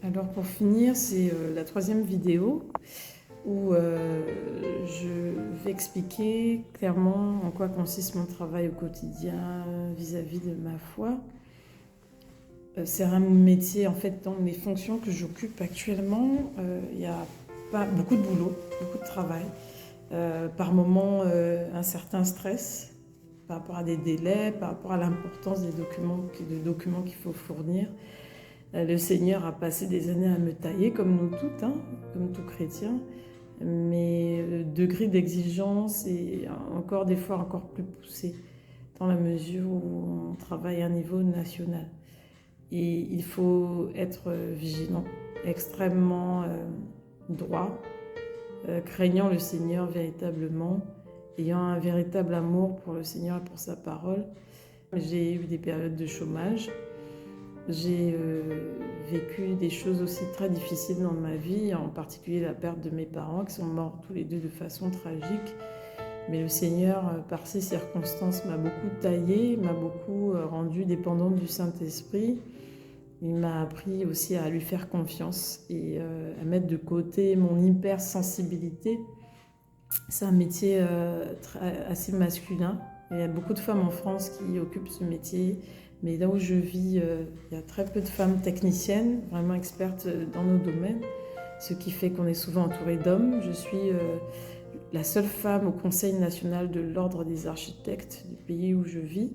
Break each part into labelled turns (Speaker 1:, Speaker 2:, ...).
Speaker 1: Alors pour finir, c'est la troisième vidéo où je vais expliquer clairement en quoi consiste mon travail au quotidien vis-à-vis de ma foi. C'est un métier, en fait, dans mes fonctions que j'occupe actuellement, il y a pas beaucoup de boulot, beaucoup de travail. Par moments, un certain stress par rapport à des délais, par rapport à l'importance des documents qu'il faut fournir. Le Seigneur a passé des années à me tailler, comme nous toutes, hein, comme tout chrétien, mais le degré d'exigence est encore des fois encore plus poussé, dans la mesure où on travaille à un niveau national. Et il faut être vigilant, extrêmement droit, craignant le Seigneur véritablement, ayant un véritable amour pour le Seigneur et pour sa parole. J'ai eu des périodes de chômage. J'ai vécu des choses aussi très difficiles dans ma vie, en particulier la perte de mes parents qui sont morts tous les deux de façon tragique. Mais le Seigneur, par ces circonstances, m'a beaucoup taillée, m'a beaucoup rendue dépendante du Saint-Esprit. Il m'a appris aussi à lui faire confiance et à mettre de côté mon hypersensibilité. C'est un métier assez masculin. Il y a beaucoup de femmes en France qui occupent ce métier. Mais là où je vis, il y a très peu de femmes techniciennes, vraiment expertes dans nos domaines, ce qui fait qu'on est souvent entouré d'hommes. Je suis la seule femme au Conseil national de l'Ordre des architectes du pays où je vis.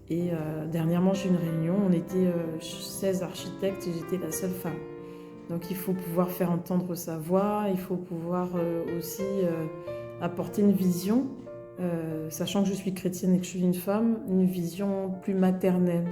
Speaker 1: Et dernièrement, j'ai eu une réunion, on était 16 architectes et j'étais la seule femme. Donc il faut pouvoir faire entendre sa voix, il faut pouvoir aussi apporter une vision, sachant que je suis chrétienne et que je suis une femme, une vision plus maternelle,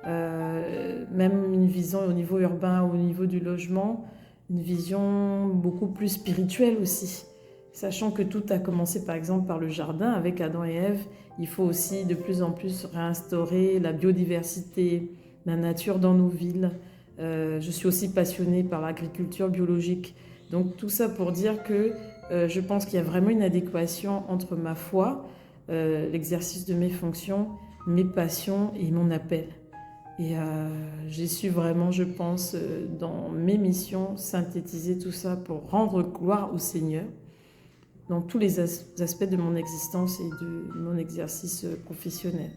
Speaker 1: même une vision au niveau urbain, au niveau du logement, une vision beaucoup plus spirituelle aussi. Sachant que tout a commencé par exemple par le jardin avec Adam et Ève, il faut aussi de plus en plus réinstaurer la biodiversité, la nature dans nos villes. Je suis aussi passionnée par l'agriculture biologique. Donc tout ça pour dire que je pense qu'il y a vraiment une adéquation entre ma foi, l'exercice de mes fonctions, mes passions et mon appel. Et j'ai su vraiment, je pense, dans mes missions, synthétiser tout ça pour rendre gloire au Seigneur dans tous les aspects de mon existence et de mon exercice professionnel.